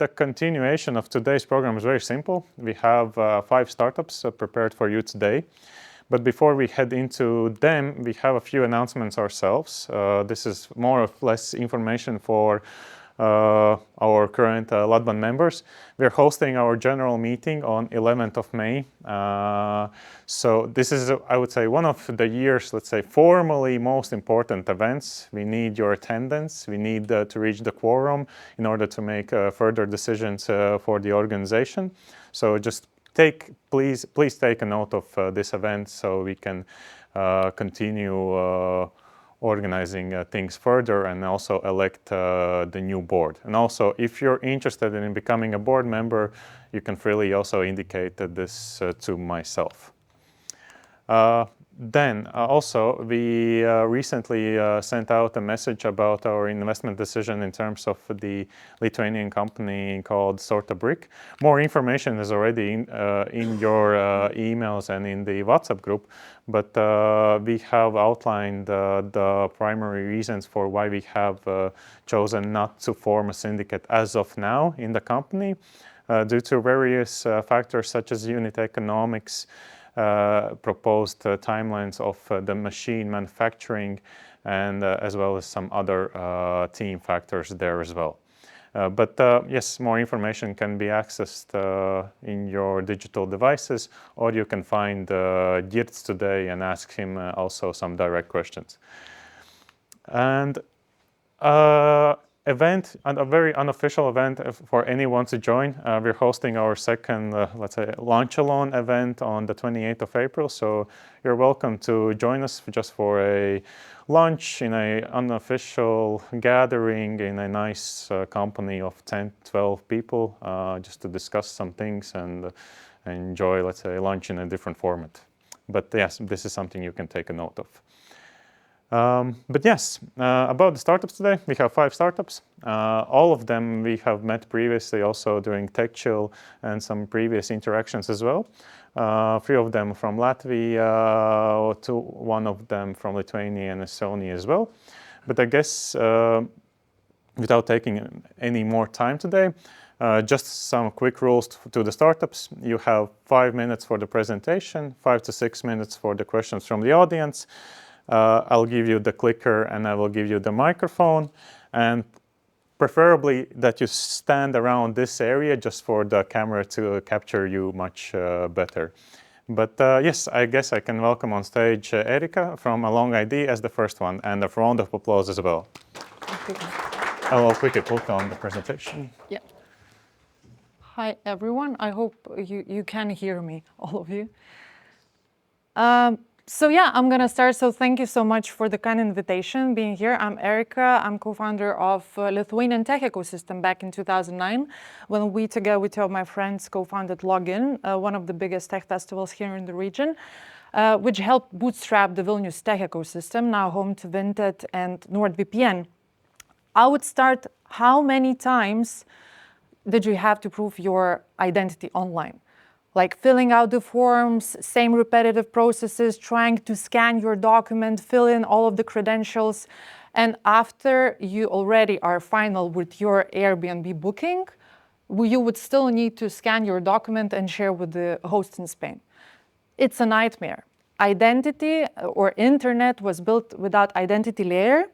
the continuation of today's program is very simple. We have 5 startups prepared for you today. But before we head into them, we have a few announcements ourselves. This is more or less information for our current LatBAN members. We're hosting our general meeting on 11th of May. So this is, I would say, one of the year's, let's say, formally most important events. We need your attendance. We need to reach the quorum in order to make further decisions for the organization. So just please take a note of this event so we can continue organizing things further and also elect the new board. And also, if you're interested in becoming a board member, you can freely also indicate this to myself. Then also, we recently sent out a message about our investment decision in terms of the Lithuanian company called Sorta Brick. More information is already in your emails and in the WhatsApp group, but we have outlined the primary reasons for why we have chosen not to form a syndicate as of now in the company, due to various factors such as unit economics, proposed timelines of the machine manufacturing, and as well as some other team factors there as well. But yes, more information can be accessed in your digital devices, or you can find Geerts today and ask him also some direct questions. And event, and a very unofficial event for anyone to join. We're hosting our second, let's say, lunch-alone event on the 28th of April. So you're welcome to join us just for a lunch in an unofficial gathering in a nice company of 10, 12 people, just to discuss some things and enjoy, let's say, lunch in a different format. But yes, this is something you can take a note of. But yes, about the startups today, we have 5 startups. All of them we have met previously also during Tech Chill and some previous interactions as well. 3 of them from Latvia, 1 of them from Lithuania and Estonia as well. But I guess without taking any more time today, just some quick rules to the startups. You have 5 minutes for the presentation, 5 to 6 minutes for the questions from the audience. I'll give you the clicker and I will give you the microphone, and preferably that you stand around this area just for the camera to capture you much better. But yes, I guess I can welcome on stage Erika from Along ID as the first one, and a round of applause as well. I will quickly put on the presentation. Yeah. Hi everyone, I hope you can hear me, all of you. So yeah, I'm gonna start. So thank you so much for the kind invitation being here. I'm Erika. I'm co-founder of Lithuanian Tech Ecosystem back in 2009, when we together with 2 of my friends co-founded Login, one of the biggest tech festivals here in the region, which helped bootstrap the Vilnius tech ecosystem, now home to Vinted and NordVPN. I would start, how many times did you have to prove your identity online? Like filling out the forms, same repetitive processes, trying to scan your document, fill in all of the credentials. And after you already are final with your Airbnb booking, you would still need to scan your document and share with the host in Spain. It's a nightmare. Identity or internet was built without identity layer.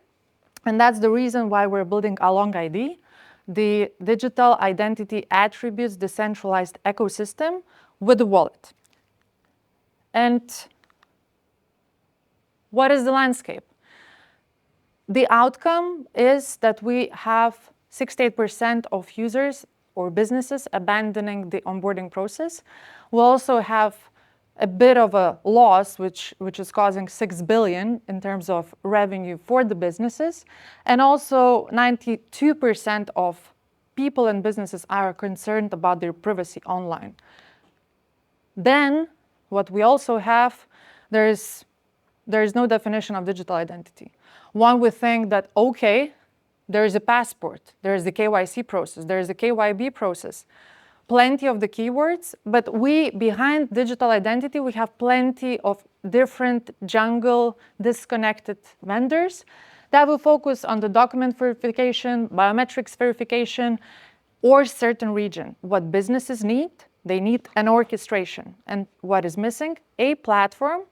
And that's the reason why we're building Along ID, the digital identity attributes decentralized ecosystem with a wallet. And what is the landscape? The outcome is that we have 68% of users or businesses abandoning the onboarding process. We also have a bit of a loss, which is causing 6 billion in terms of revenue for the businesses. And also 92% of people and businesses are concerned about their privacy online. Then, what we also have, there is no definition of digital identity. One would think that, okay, there is a passport, there is the KYC process, there is the KYB process, plenty of the keywords, but behind digital identity, we have plenty of different jungle disconnected vendors that will focus on the document verification, biometrics verification, or certain region. What businesses need, they need an orchestration. And what is missing? A platform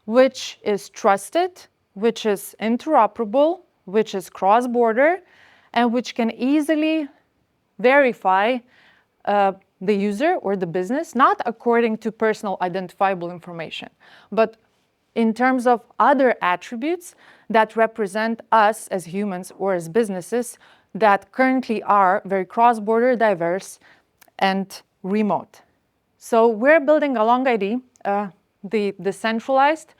which is trusted, which is interoperable, which is cross-border, and which can easily verify the user or the business, not according to personal identifiable information, but in terms of other attributes that represent us as humans or as businesses that currently are very cross-border, diverse, and remote. So we're building a long ID, the decentralized,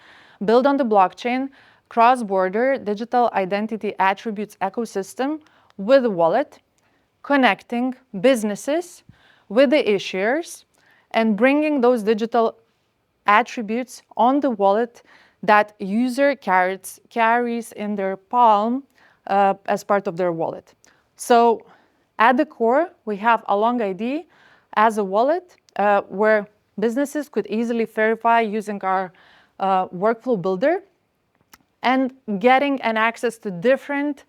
built on the blockchain, cross-border digital identity attributes ecosystem with a wallet, connecting businesses with the issuers and bringing those digital attributes on the wallet that user carries in their palm as part of their wallet. So at the core, we have a long ID as a wallet where businesses could easily verify using our workflow builder and getting an access to different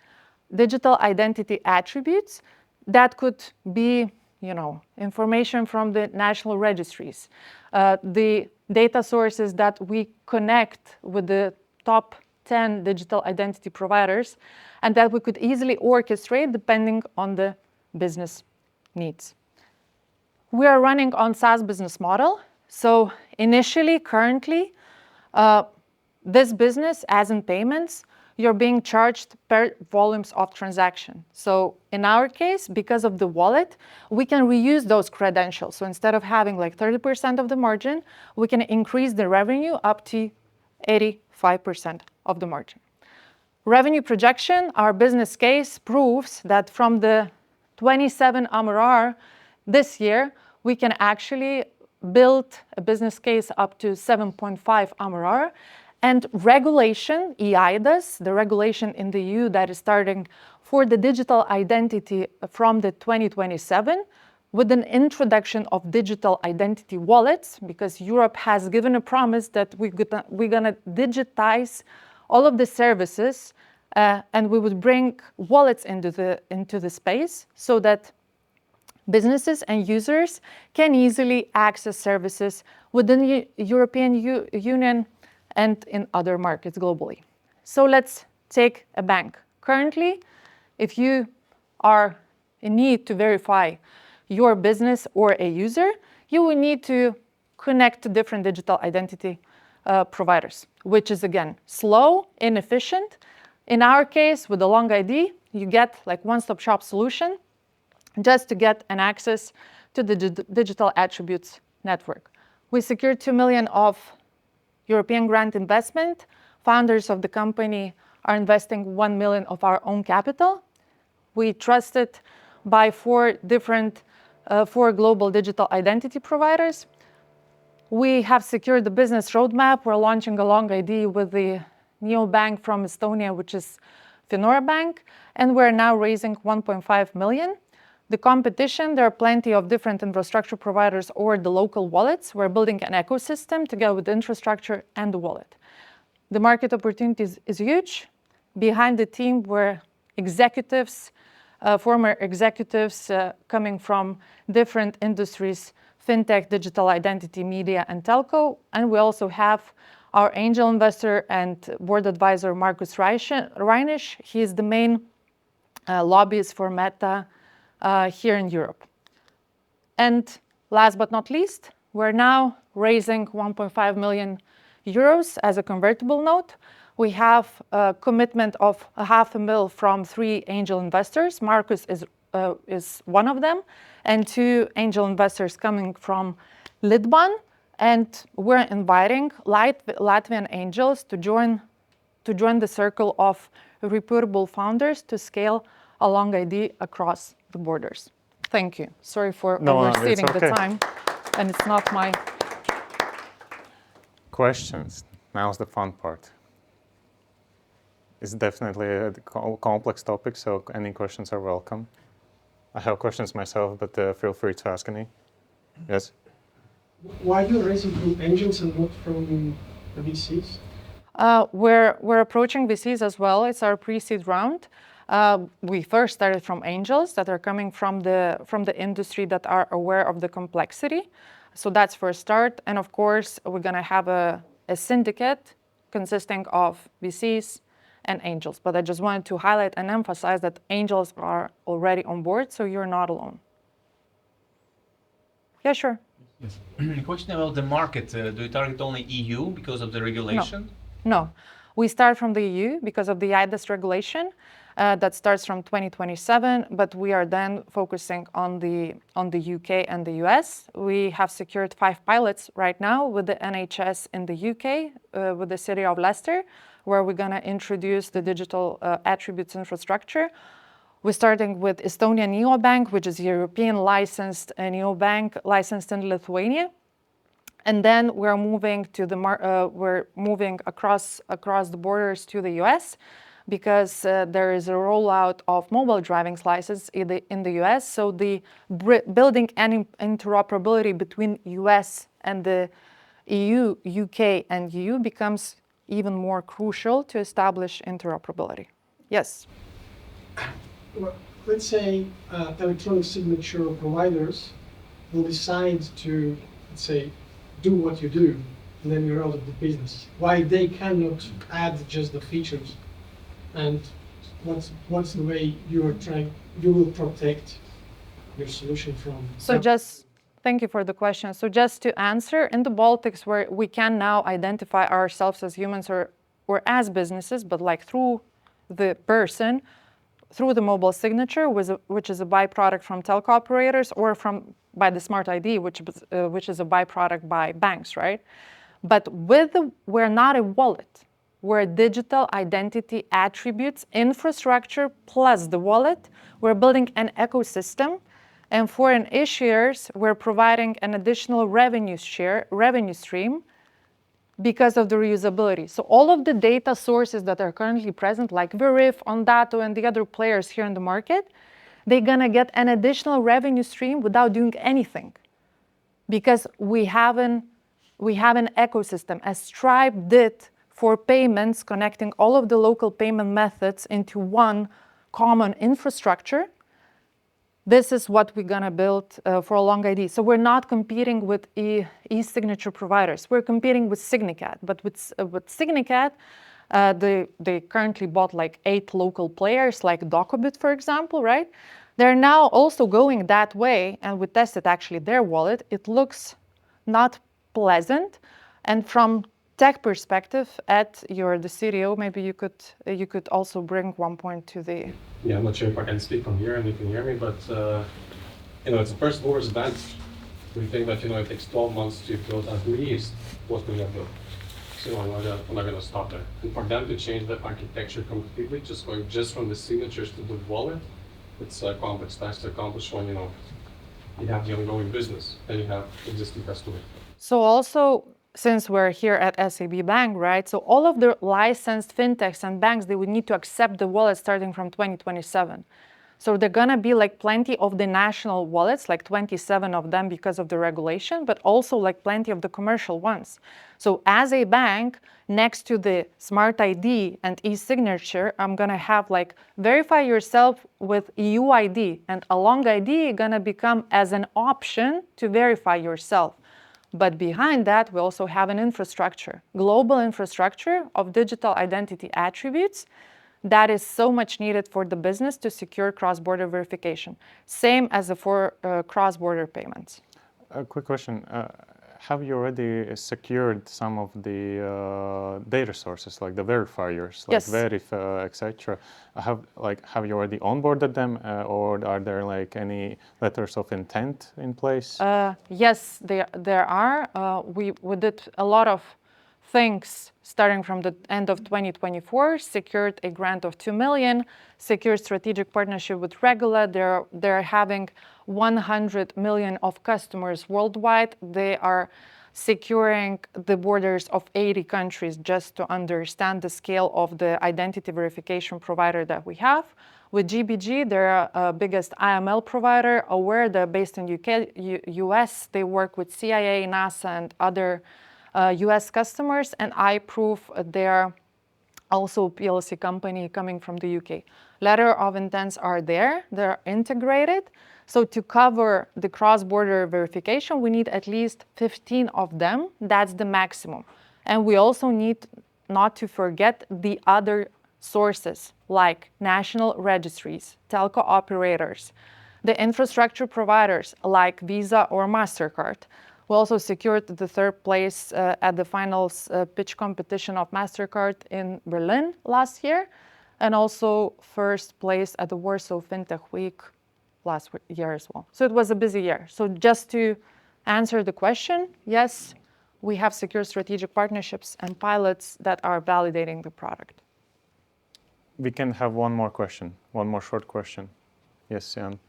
digital identity attributes that could be, information from the national registries, the data sources that we connect with the top 10 digital identity providers, and that we could easily orchestrate depending on the business needs. We are running on SaaS business model. So initially, currently, this business, as in payments, you're being charged per volumes of transaction. So in our case, because of the wallet, we can reuse those credentials. So instead of having like 30% of the margin, we can increase the revenue up to 85% of the margin. Revenue projection, our business case proves that from the 27 MRR this year, we can actually build a business case up to 7.5 MRR. And regulation, EIDAS, the regulation in the EU that is starting for the digital identity from the 2027, with an introduction of digital identity wallets, because Europe has given a promise that we're gonna digitize all of the services, and we would bring wallets into the space so that businesses and users can easily access services within the European Union and in other markets globally. So let's take a bank. Currently, if you are in need to verify your business or a user, you will need to connect to different digital identity providers, which is, again, slow, inefficient. In our case, with the long ID, you get like one-stop shop solution just to get an access to the digital attributes network. We secured 2 million of European grant investment. Founders of the company are investing 1 million of our own capital. We trusted by four global digital identity providers. We have secured the business roadmap. We're launching a long ID with the neobank from Estonia, which is Finora Bank, and we're now raising 1.5 million. The competition, there are plenty of different infrastructure providers or the local wallets. We're building an ecosystem together with the infrastructure and the wallet. The market opportunity is huge. Behind the team were executives, former executives coming from different industries, fintech, digital identity, media, and telco. And we also have our angel investor and board advisor, Markus Reinisch. He is the main lobbyist for Meta here in Europe. And last but not least, we're now raising 1.5 million euros as a convertible note. We have a commitment of 500,000 from 3 angel investors. Markus is one of them, and 2 angel investors coming from LatBAN. And we're inviting Latvian angels to join the circle of reputable founders to scale a long ID across the borders. Thank you. Sorry for overstating the time, and it's not my... Questions. Now's the fun part. It's definitely a complex topic, so any questions are welcome. I have questions myself, but feel free to ask any. Yes? Why are you raising from angels and not from the VCs? We're approaching VCs as well. It's our pre-seed round. We first started from angels that are coming from the industry that are aware of the complexity. So that's for a start. And of course, we're going to have a syndicate consisting of VCs and angels. But I just wanted to highlight and emphasize that angels are already on board, so you're not alone. Yeah, sure. Yes. Question about the market. Do you target only EU because of the regulation? No. We start from the EU because of the IDAS regulation that starts from 2027, but we are then focusing on the UK and the US. We have secured 5 pilots right now with the NHS in the UK, with the city of Leicester, where we're going to introduce the digital attributes infrastructure. We're starting with Estonian neobank, which is a European licensed neobank licensed in Lithuania. And then we're moving to we're moving across the borders to the US because there is a rollout of mobile driving licenses in the US. So the building any interoperability between US and the EU, UK and EU becomes even more crucial to establish interoperability. Yes? Well, let's say electronic signature providers will decide to, let's say, do what you do, and then you're out of the business. Why they cannot add just the features, and what's the way you will protect your solution from? So thank you for the question. So just to answer, in the Baltics, where we can now identify ourselves as humans or as businesses, but like through the person, through the mobile signature, which is a byproduct from telco operators, or by the Smart ID, which is a byproduct by banks, right? But we're not a wallet. We're a digital identity attributes infrastructure plus the wallet. We're building an ecosystem. And for an issuers, we're providing an additional revenue stream because of the reusability. So all of the data sources that are currently present, like Verif, Ondato, and the other players here in the market, they're gonna get an additional revenue stream without doing anything. Because we have an ecosystem, as Stripe did for payments, connecting all of the local payment methods into one common infrastructure. This is what we're going to build for a long ID. So we're not competing with e-signature providers. We're competing with Signicat. But with Signicat, they currently bought like 8 local players, like Docobit, for example, right? They're now also going that way, and we tested actually their wallet. It looks not pleasant. And from tech perspective, you're the CTO, maybe you could also bring one point to the... Yeah, I'm not sure if I can speak from here and you can hear me, but it's a first mover's advantage. We think that it takes 12 months to build at least what we have built. So I'm not gonna stop there. And for them to change the architecture completely, just going from the signatures to the wallet, it's a complex task to accomplish when you have the ongoing business and you have existing customers. So also, since we're here at SAB Bank, right? So all of the licensed fintechs and banks, they would need to accept the wallet starting from 2027. So they're gonna be like plenty of the national wallets, like 27 of them because of the regulation, but also like plenty of the commercial ones. So as a bank, next to the Smart ID and e-signature, I'm gonna have like verify yourself with EU ID, and along ID gonna become as an option to verify yourself. But behind that, we also have an infrastructure, global infrastructure of digital identity attributes that is so much needed for the business to secure cross-border verification. Same as for cross-border payments. A quick question. Have you already secured some of the data sources, like the verifiers, like Yes. Verif, etc.? Have you already onboarded them, or are there like any letters of intent in place? Yes, there are. We did a lot of things starting from the end of 2024, secured a grant of 2 million, secured strategic partnership with Regula. They're having 100 million of customers worldwide. They are securing the borders of 80 countries just to understand the scale of the identity verification provider that we have. With GBG, they're our biggest IML provider. Aware, they're based in UK, US. They work with CIA, NASA, and other US customers. And iProof, they're also PLC company coming from the UK. Letter of intents are there, they're integrated. So to cover the cross-border verification, we need at least 15 of them. That's the maximum. And we also need not to forget the other sources like national registries, telco operators, the infrastructure providers like Visa or MasterCard. We also secured the third place at the finals pitch competition of MasterCard in Berlin last year, and also first place at the Warsaw FinTech Week last year as well. So it was a busy year. So just to answer the question, yes, we have secure strategic partnerships and pilots that are validating the product. We can have one more question, one more short question. Yes, Jan.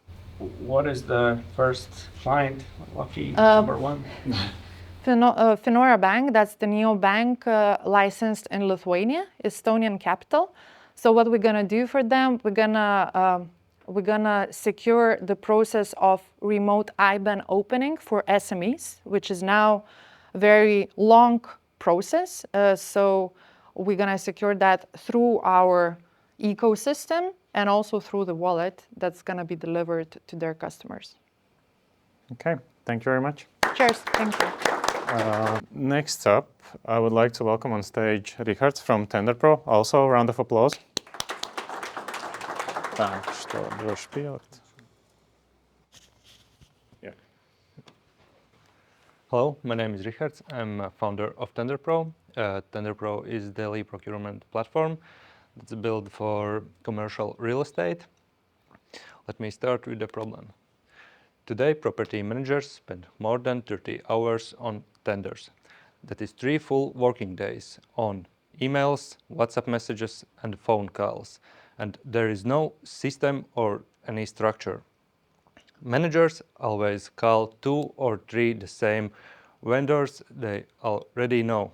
What is the first client? Lucky number one. Finora Bank, that's the neobank licensed in Lithuania, Estonian capital. So what we're gonna do for them, we're gonna secure the process of remote IBAN opening for SMEs, which is now a very long process. So we're gonna secure that through our ecosystem and also through the wallet that's gonna be delivered to their customers. Okay, thank you very much. Cheers, thank you. Next up, I would like to welcome on stage Richard from TenderPro. Also, a round of applause. Так, что, будешь пить? Yeah. Hello, my name is Richard. I'm a founder of TenderPro. TenderPro is a daily procurement platform that's built for commercial real estate. Let me start with the problem. Today, property managers spend more than 30 hours on tenders. That is 3 full working days on emails, WhatsApp messages, and phone calls. And there is no system or any structure. Managers always call 2 or 3 the same vendors they already know.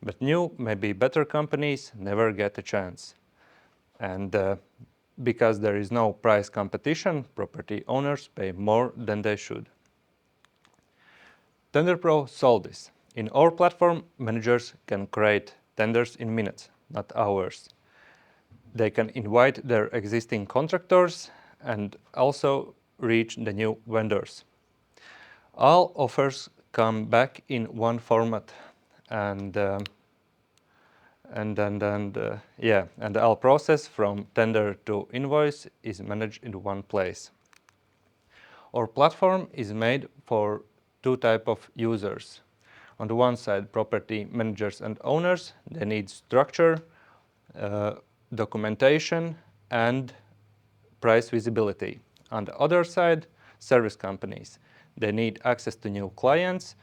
But new, maybe better companies never get a chance. And because there is no price competition, property owners pay more than they should. TenderPro solved this. In our platform, managers can create tenders in minutes, not hours. They can invite their existing contractors and also reach the new vendors. All offers come back in one format, and all process from tender to invoice is managed in one place. Our platform is made for 2 types of users. On the one side, property managers and owners, they need structure, documentation, and price visibility. On the other side, service companies, they need access to new clients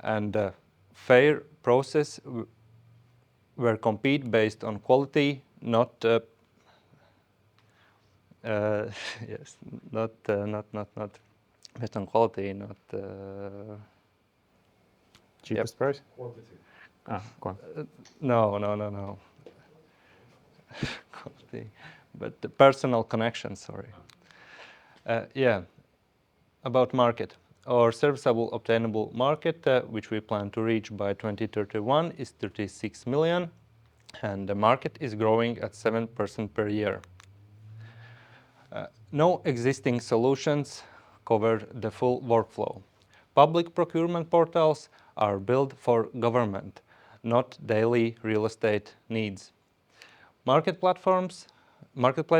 and a fair process where compete based on quality, not based on quality, not Cheapest price? Quantity. Go on. no. Quality, but the personal connection, sorry. About market. Our serviceable obtainable market, which we plan to reach by 2031, is 36 million, and the market is growing at 7% per year. No existing solutions cover the full workflow. Public procurement portals are built for government, not daily real estate needs. Marketplace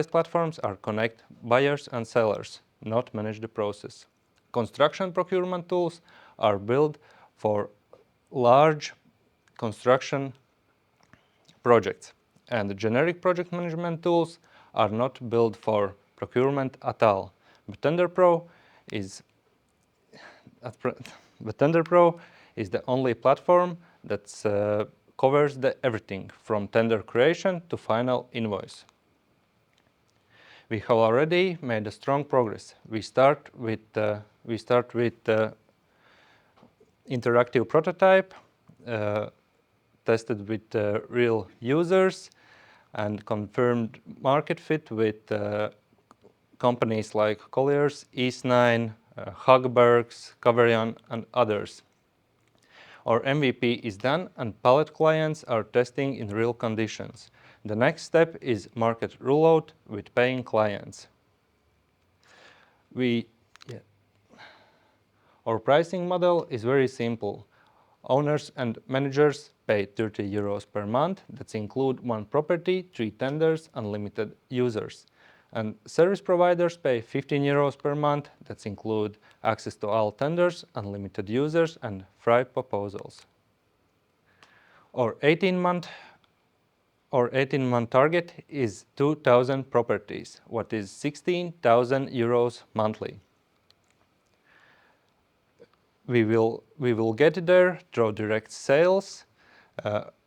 platforms are connect buyers and sellers, not manage the process. Construction procurement tools are built for large construction projects, and the generic project management tools are not built for procurement at all. But TenderPro is the only platform that covers everything from tender creation to final invoice. We have already made a strong progress. We start with interactive prototype, tested with real users, and confirmed market fit with companies like Colliers, East9, Hagbergs, Caverion, and others. Our MVP is done, and pilot clients are testing in real conditions. The next step is market rollout with paying clients. Our pricing model is very simple. Owners and managers pay 30 euros per month. That include 1 property, 3 tenders, unlimited users. And service providers pay 15 euros per month. That include access to all tenders, unlimited users, and 5 proposals. Our 18-month target is 2,000 properties, what is 16,000 euros monthly. We will get there through direct sales,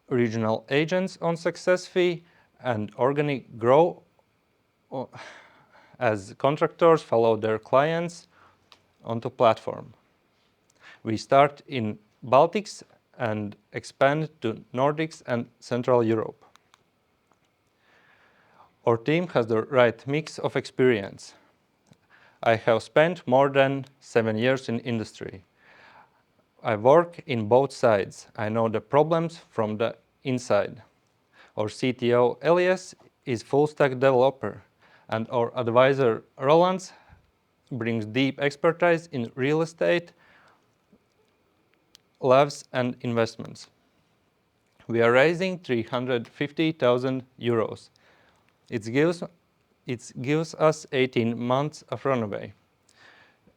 regional agents on success fee, and organic growth as contractors follow their clients onto platform. We start in Baltics and expand to Nordics and Central Europe. Our team has the right mix of experience. I have spent more than 7 years in industry. I work in both sides. I know the problems from the inside. Our CTO, Elias, is full-stack developer, and our advisor, Roland, brings deep expertise in real estate, labs, and investments. We are raising 350,000 euros. It gives us 18 months of runway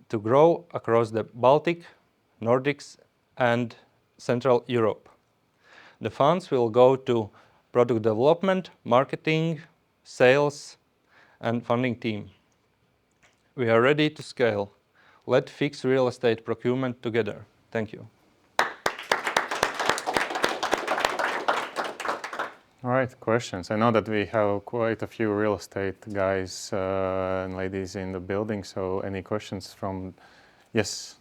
to grow across the Baltic, Nordics, and Central Europe. The funds will go to product development, marketing, sales, and funding team. We are ready to scale. Let's fix real estate procurement together. Thank you. All right, questions. I know that we have quite a few real estate guys and ladies in the building, so any questions from... Yes?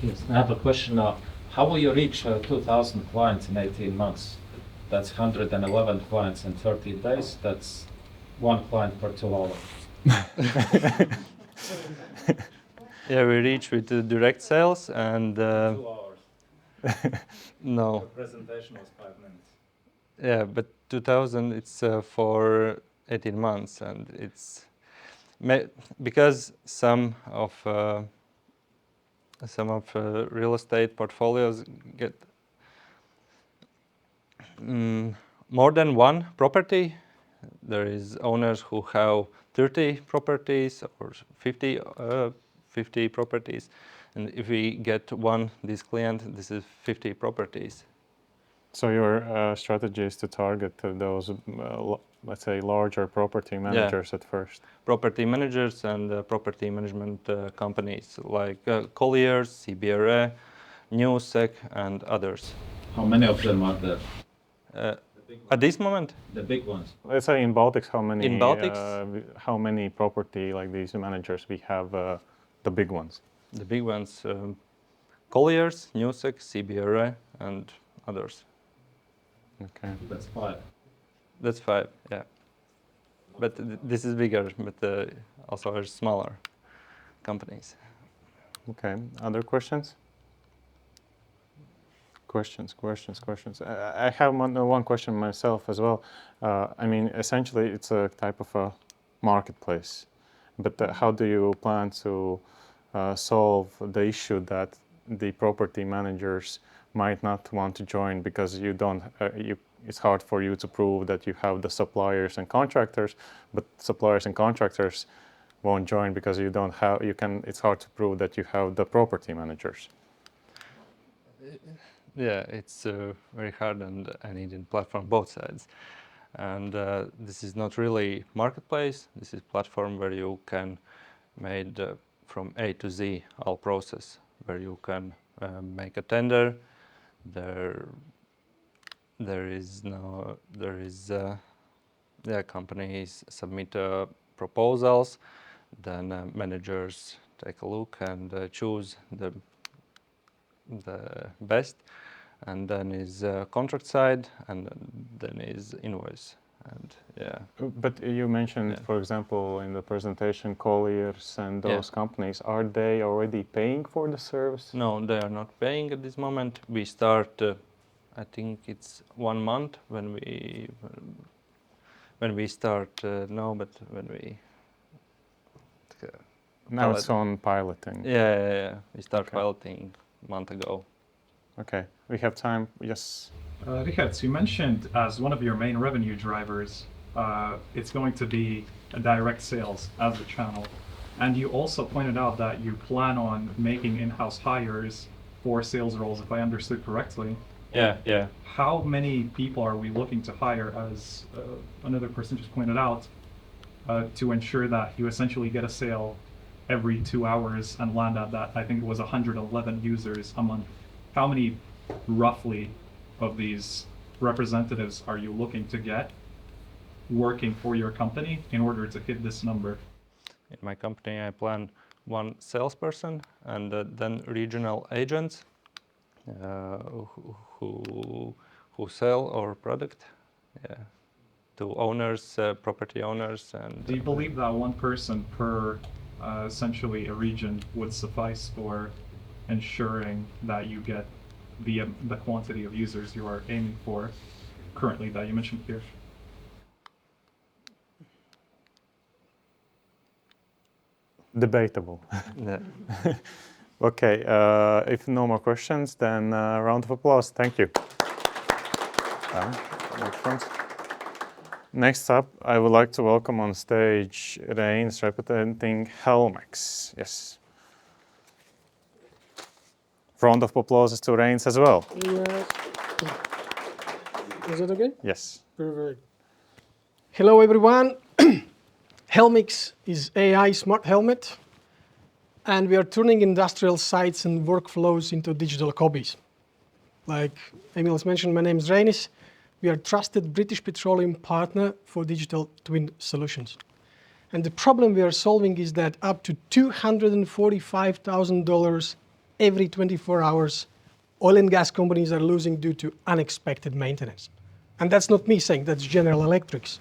Yes, I have a question. How will you reach 2,000 clients in 18 months? That's 111 clients in 13 days. That's 1 client per 2 hours. Yeah, we reach with the direct sales and... 2 hours. No. The presentation was 5 minutes. Yeah, but 2,000, it's for 18 months, and it's... because some of real estate portfolios get more than 1 property. There is owners who have 30 properties or 50 properties, and if we get this client, this is 50 properties. So your strategy is to target those, let's say, larger property managers at first? Property managers and property management companies like Colliers, CBRE, Newsec, and others. How many of them are there? At this moment? The big ones. Let's say in Baltics, how many property like these managers we have, the big ones? The big ones, Colliers, Newsec, CBRE, and others. Okay. That's 5. That's 5, yeah. But this is bigger, but also are smaller companies. Okay. Other questions? Questions. I have one question myself as well. I mean, essentially, it's a type of a marketplace. But how do you plan to solve the issue that the property managers might not want to join because you don't? It's hard for you to prove that you have the suppliers and contractors, but suppliers and contractors won't join because you don't have. It's hard to prove that you have the property managers. Yeah, it's very hard, and I need a platform both sides. And this is not really marketplace. This is platform where you can make from A to Z all process, where you can make a tender. Companies submit proposals, then managers take a look and choose the best, and then is contract side, and then is invoice, and yeah. But you mentioned, for example, in the presentation, Colliers and those companies. Are they already paying for the service? No, they are not paying at this moment. We start, I think it's 1 month when we when we start, no, but when we Now it's on piloting. yeah. We start Okay. piloting a month ago. Okay, we have time. Yes. Richard, you mentioned as one of your main revenue drivers, it's going to be direct sales as the channel. And you also pointed out that you plan on making in-house hires for sales roles, if I understood correctly. Yeah. How many people are we looking to hire, as another person just pointed out, to ensure that you essentially get a sale every 2 hours and land at that, I think it was 111 users a month. How many roughly of these representatives are you looking to get working for your company in order to hit this number? In my company, I plan one salesperson and then regional agents who sell our product to owners, property owners, and. Do you believe that one person per essentially a region would suffice for ensuring that you get the quantity of users you are aiming for currently that you mentioned here? Debatable. Yeah. Okay, if no more questions, then round of applause. Thank you. Next up, I would like to welcome on stage Reins representing Helmex. Yes. Round of applause to Reins as well. Yes. Is that okay? Yes. Perfect. Hello, everyone. Helmex is AI smart helmet, and we are turning industrial sites and workflows into digital copies. Like Emil has mentioned, my name is Reinis. We are a trusted British Petroleum partner for digital twin solutions. And the problem we are solving is that up to $245,000 every 24 hours, oil and gas companies are losing due to unexpected maintenance. And that's not me saying, that's General Electric's.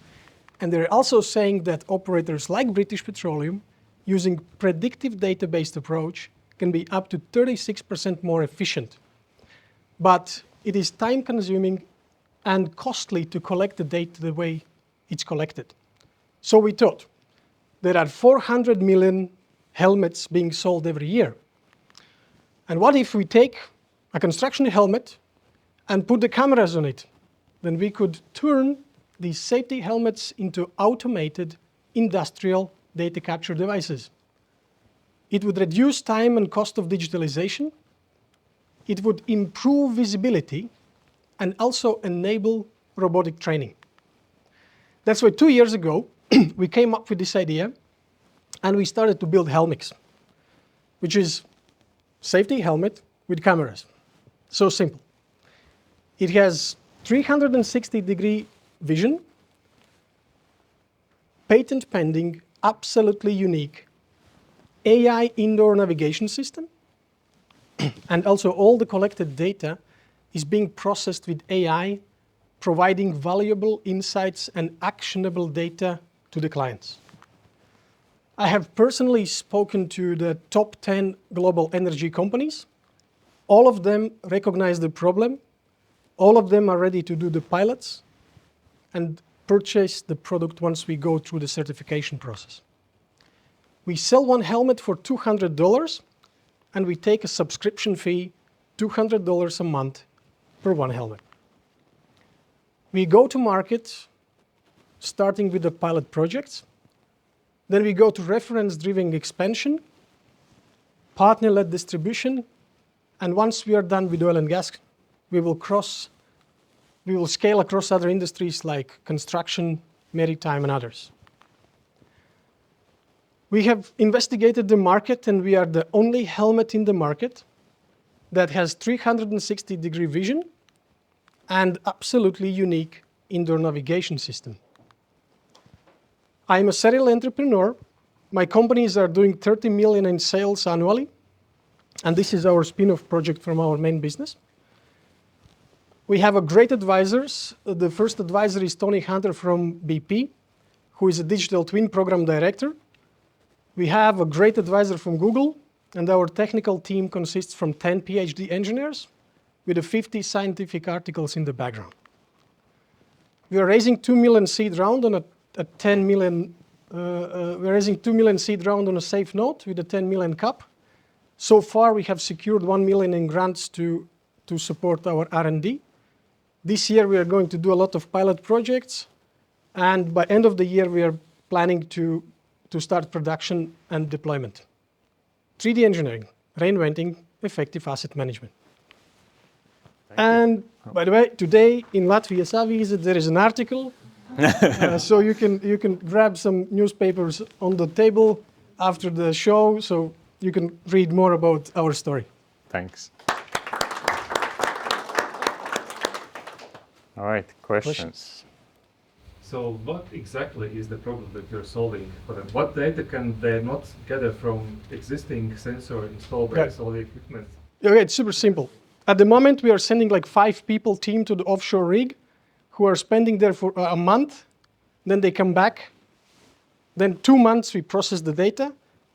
And they're also saying that operators like British Petroleum, using predictive data-based approach, can be up to 36% more efficient. But it is time-consuming and costly to collect the data the way it's collected. So we thought, there are 400 million helmets being sold every year. And what if we take a construction helmet and put the cameras on it? Then we could turn these safety helmets into automated industrial data capture devices. It would reduce time and cost of digitalization. It would improve visibility and also enable robotic training. That's why 2 years ago, we came up with this idea and we started to build Helmex, which is safety helmet with cameras. So simple. It has 360-degree vision, patent pending, absolutely unique AI indoor navigation system, and also all the collected data is being processed with AI, providing valuable insights and actionable data to the clients. I have personally spoken to the top 10 global energy companies. All of them recognize the problem. All of them are ready to do the pilots and purchase the product once we go through the certification process. We sell one helmet for $200 and we take a subscription fee, $200 a month per one helmet. We go to market starting with the pilot projects. Then we go to reference-driven expansion, partner-led distribution, and once we are done with oil and gas, we will scale across other industries like construction, maritime, and others. We have investigated the market, and we are the only helmet in the market that has 360-degree vision and absolutely unique indoor navigation system. I'm a serial entrepreneur. My companies are doing 30 million in sales annually, and this is our spin-off project from our main business. We have great advisors. The first advisor is Tony Hunter from BP, who is a digital twin program director. We have a great advisor from Google, and our technical team consists from 10 PhD engineers with 50 scientific articles in the background. we are raising 2 million seed round on a 10 million. We're raising 2 million seed round on a safe note with a 10 million cap. So far, we have secured 1 million in grants to support our R&D. This year, we are going to do a lot of pilot projects, and by end of the year, we are planning to start production and deployment. 3D engineering, reinventing effective asset management. And by the way, today in Latvia Savīze, there is an article, so you can grab some newspapers on the table after the show, so you can read more about our story. Thanks. All right, questions? So what exactly is the problem that you're solving for them? What data can they not gather from existing sensor install base, all the equipment? Okay, it's super simple. At the moment, we are sending like 5 people team to the offshore rig who are spending there for a month. Then they come back. Then 2 months, we process the data.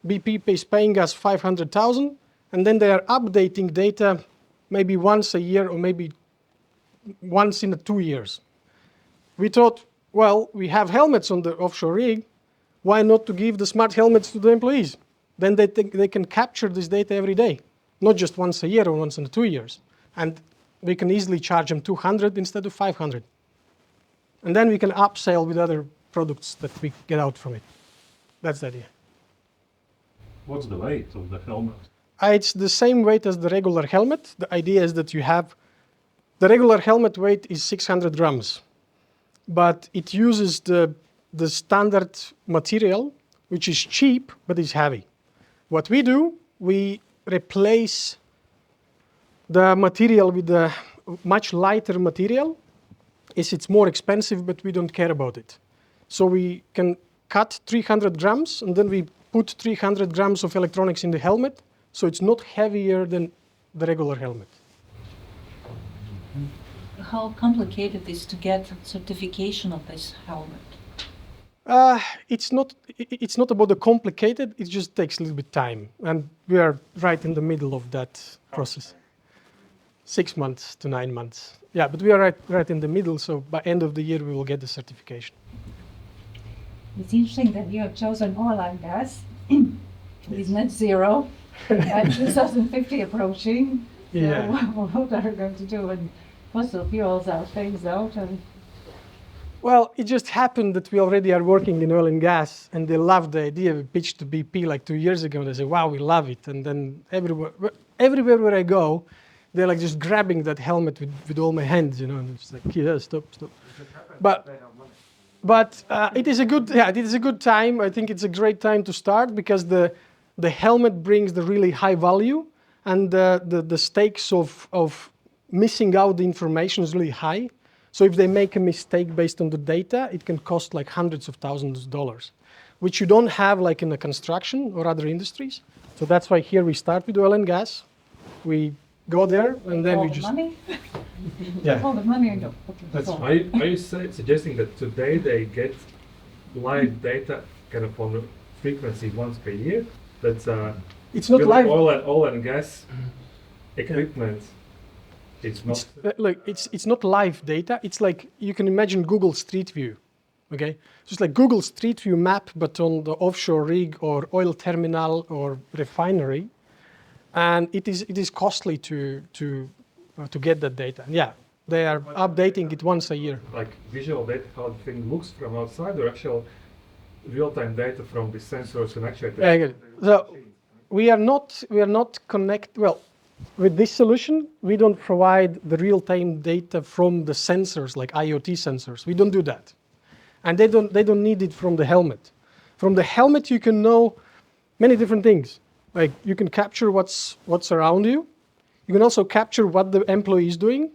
BP is paying us 500,000. And then they are updating data maybe once a year or maybe once in 2 years. We thought, well, we have helmets on the offshore rig. Why not to give the smart helmets to the employees? Then they can capture this data every day, not just once a year or once in 2 years. And we can easily charge them 200 instead of 500. And then we can upsell with other products that we get out from it. That's the idea. What's the weight of the helmet? It's the same weight as the regular helmet. The idea is that you have, the regular helmet weight is 600 grams, but it uses the standard material, which is cheap, but is heavy. What we do, we replace the material with a much lighter material. It's more expensive, but we don't care about it. So we can cut 300 grams, and then we put 300 grams of electronics in the helmet, so it's not heavier than the regular helmet. How complicated is to get certification of this helmet? It's not about the complicated, it just takes a little bit time. And we are right in the middle of that process. 6 months to 9 months. Yeah, but we are right in the middle, so by end of the year we will get the certification. It's interesting that you have chosen oil and gas with net zero and 2050 approaching. Yeah. So what are you going to do when fossil fuels are phased out? And Well, it just happened that we already are working in oil and gas, and they loved the idea. We pitched to BP like 2 years ago, and they said, wow, we love it. And then everywhere where I go, they're like just grabbing that helmet with all my hands, you know, and it's like, yeah, stop. But it is a good time. I think it's a great time to start because the helmet brings the really high value, and the stakes of missing out the information is really high. So if they make a mistake based on the data, it can cost like hundreds of thousands of dollars, which you don't have like in the construction or other industries. So that's why here we start with oil and gas. We go there and then all we the just money? Yeah. All the money I know. That's are you suggesting that today they get live data kind of on a frequency once per year? That's It's not with live. oil and gas equipment. It's not. Look, it's not live data. It's like you can imagine Google Street View, okay? Just like Google Street View map, but on the offshore rig or oil terminal or refinery, and it is costly to get that data. Yeah, they are updating it once a year. Like visual data, how the thing looks from outside, or actual real-time data from the sensors and actuators? Yeah, I get it. So we are not connect. Well, with this solution, we don't provide the real-time data from the sensors, like IoT sensors. We don't do that, and they don't need it from the helmet. From the helmet, you can know many different things. Like you can capture what's around you. You can also capture what the employee is doing.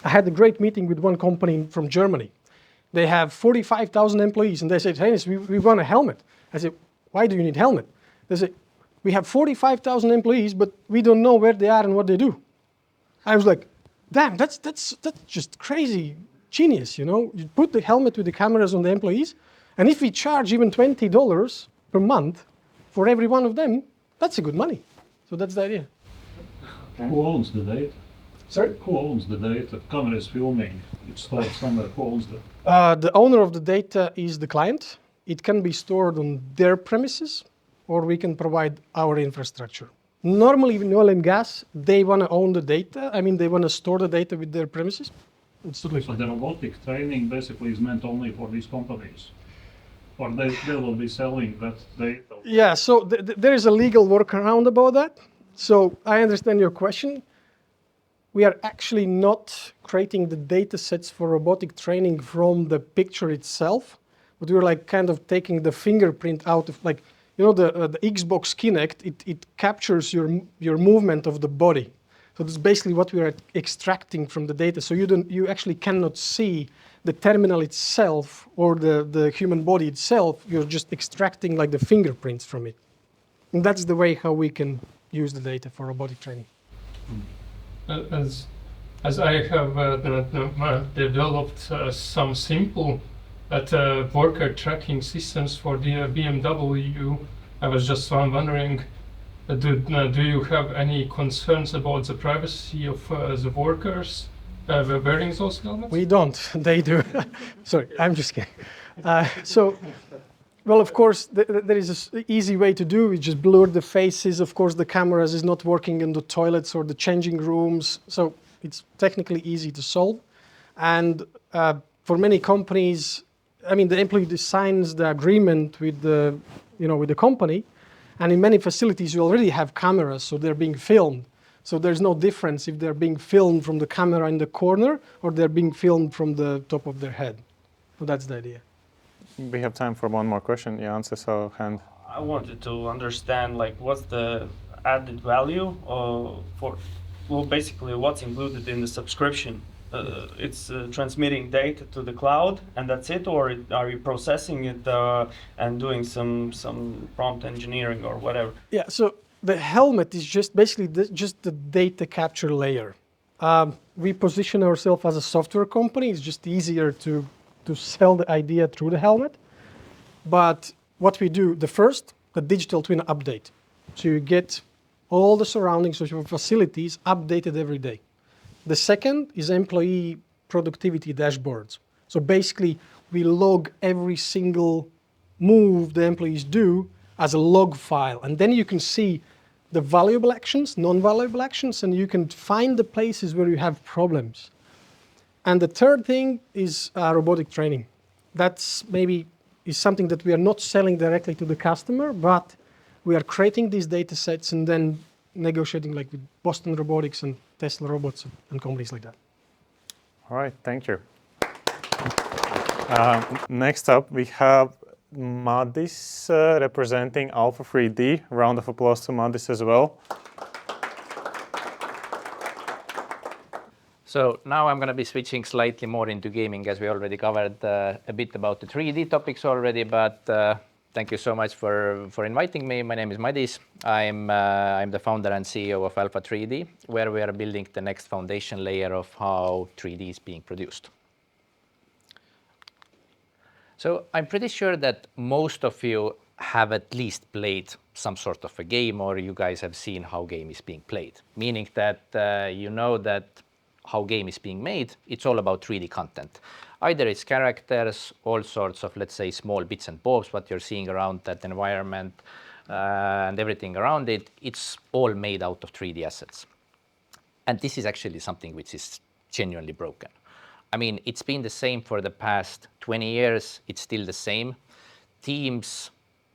I had a great meeting with one company from Germany. They have 45,000 employees, and they said, "Hey, we want a helmet." I said, "Why do you need helmet?" They said, "We have 45,000 employees, but we don't know where they are and what they do." I was like, "Damn, that's just crazy genius, you know? You put the helmet with the cameras on the employees, and if we charge even $20 per month for every one of them, that's a good money." So that's the idea. Who owns the data? Sorry? Who owns the data? Camera is filming. It's stored somewhere. Who owns that? The owner of the data is the client. It can be stored on their premises, or we can provide our infrastructure. Normally, in oil and gas, they want to own the data. I mean, they want to store the data with their premises. It's totally So fine. the robotic training basically is meant only for these companies, or they will be selling that data. Yeah, so there is a legal workaround about that. So I understand your question. We are actually not creating the data sets for robotic training from the picture itself, but we're like kind of taking the fingerprint out of, like, you know, the Xbox Kinect, it captures your movement of the body. So that's basically what we are extracting from the data. So you actually cannot see the terminal itself or the human body itself. You're just extracting like the fingerprints from it. And that's the way how we can use the data for robotic training. As I have developed some simple worker tracking systems for the BMW, I was just wondering, do you have any concerns about the privacy of the workers wearing those helmets? We don't. They do. Sorry, I'm just kidding. Well, of course, there is an easy way to do. We just blur the faces. Of course, the cameras is not working in the toilets or the changing rooms. So it's technically easy to solve. And for many companies, I mean, the employee signs the agreement with the, with the company. And in many facilities, you already have cameras, so they're being filmed. So there's no difference if they're being filmed from the camera in the corner or they're being filmed from the top of their head. So that's the idea. We have time for one more question. Yeah, answer, so hand. I wanted to understand, like, what's the added value basically what's included in the subscription. It's transmitting data to the cloud and that's it, or are you processing it and doing some prompt engineering or whatever? Yeah, so the helmet is just basically just the data capture layer. We position ourselves as a software company. It's just easier to sell the idea through the helmet. But what we do, the digital twin update. So you get all the surroundings of your facilities updated every day. The second is employee productivity dashboards. So basically, we log every single move the employees do as a log file. And then you can see the valuable actions, non-valuable actions, and you can find the places where you have problems. And the third thing is robotic training. That's maybe is something that we are not selling directly to the customer, but we are creating these data sets and then negotiating like with Boston Robotics and Tesla Robots and companies like that. All right, thank you. Next up, we have Madis representing Alpha 3D. Round of applause to Madis as well. So now I'm going to be switching slightly more into gaming, as we already covered a bit about the 3D topics already, but thank you so much for inviting me. My name is Madis. I'm the founder and CEO of Alpha 3D, where we are building the next foundation layer of how 3D is being produced. So I'm pretty sure that most of you have at least played some sort of a game, or you guys have seen how game is being played, meaning that you know that how game is being made, it's all about 3D content. Either it's characters, all sorts of, let's say, small bits and bobs, what you're seeing around that environment and everything around it, it's all made out of 3D assets. And this is actually something which is genuinely broken. I mean, it's been the same for the past 20 years. It's still the same. Teams,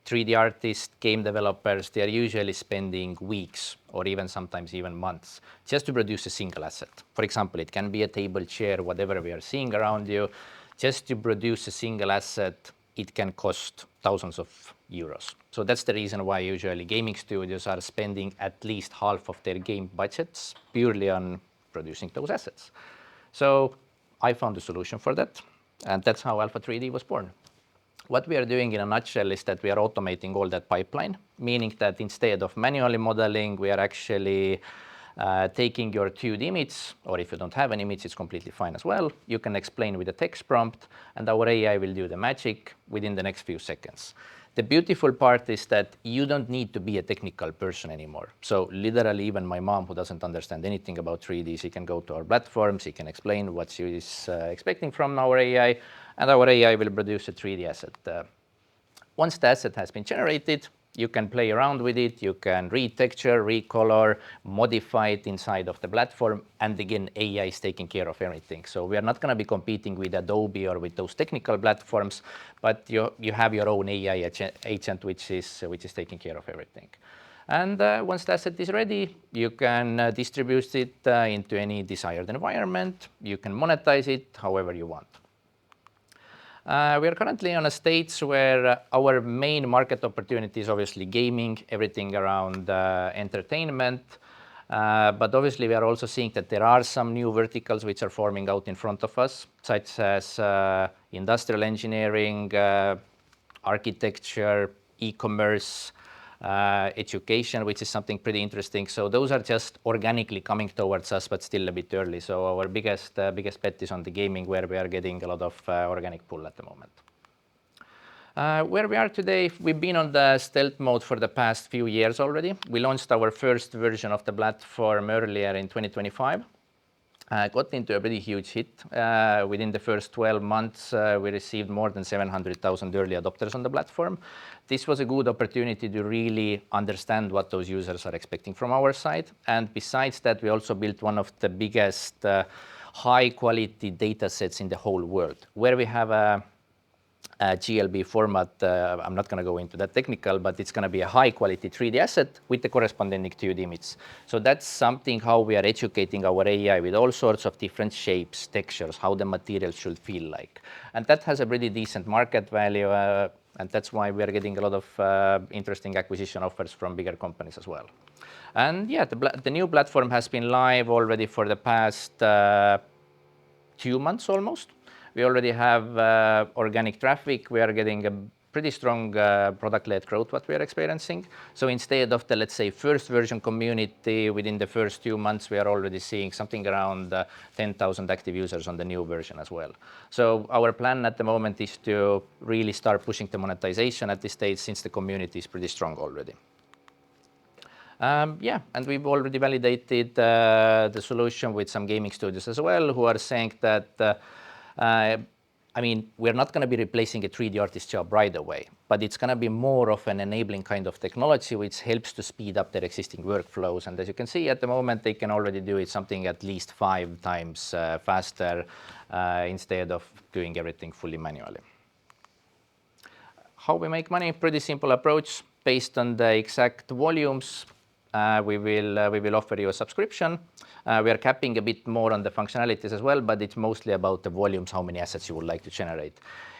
3D artists, game developers, they are usually spending weeks or even sometimes even months just to produce a single asset. For example, it can be a table, chair, whatever we are seeing around you. Just to produce a single asset, it can cost thousands of euros. So that's the reason why usually gaming studios are spending at least half of their game budgets purely on producing those assets. So I found a solution for that, and that's how Alpha 3D was born. What we are doing in a nutshell is that we are automating all that pipeline, meaning that instead of manually modeling, we are actually taking your 2D image, or if you don't have an image, it's completely fine as well. You can explain with a text prompt, and our AI will do the magic within the next few seconds. The beautiful part is that you don't need to be a technical person anymore. So literally, even my mom, who doesn't understand anything about 3D, she can go to our platform, she can explain what she is expecting from our AI, and our AI will produce a 3D asset. Once the asset has been generated, you can play around with it, you can retexture, recolor, modify it inside of the platform, and again, AI is taking care of everything. So we are not going to be competing with Adobe or with those technical platforms, but you have your own AI agent which is taking care of everything. And once the asset is ready, you can distribute it into any desired environment. You can monetize it however you want. We are currently on a stage where our main market opportunity is obviously gaming, everything around entertainment. But obviously, we are also seeing that there are some new verticals which are forming out in front of us, such as industrial engineering, architecture, e-commerce, education, which is something pretty interesting. So those are just organically coming towards us, but still a bit early. So our biggest bet is on the gaming, where we are getting a lot of organic pull at the moment. Where we are today, we've been on the stealth mode for the past few years already. We launched our first version of the platform earlier in 2025. Got into a pretty huge hit. Within the first 12 months, we received more than 700,000 early adopters on the platform. This was a good opportunity to really understand what those users are expecting from our side. And besides that, we also built one of the biggest high-quality data sets in the whole world, where we have a GLB format. I'm not going to go into that technical, but it's going to be a high-quality 3D asset with the corresponding 2D image. So that's something how we are educating our AI with all sorts of different shapes, textures, how the material should feel like. And that has a pretty decent market value, and that's why we are getting a lot of interesting acquisition offers from bigger companies as well. And yeah, the new platform has been live already for the past 2 months almost. We already have organic traffic. We are getting a pretty strong product-led growth, what we are experiencing. So instead of the, let's say, first version community, within the first 2 months, we are already seeing something around 10,000 active users on the new version as well. So our plan at the moment is to really start pushing the monetization at this stage, since the community is pretty strong already. Yeah, and we've already validated the solution with some gaming studios as well, who are saying that I mean, we're not going to be replacing a 3D artist job right away, but it's going to be more of an enabling kind of technology which helps to speed up their existing workflows. And as you can see at the moment, they can already do it something at least 5 times faster instead of doing everything fully manually. How we make money? Pretty simple approach. Based on the exact volumes, we will offer you a subscription. We are capping a bit more on the functionalities as well, but it's mostly about the volumes, how many assets you would like to generate.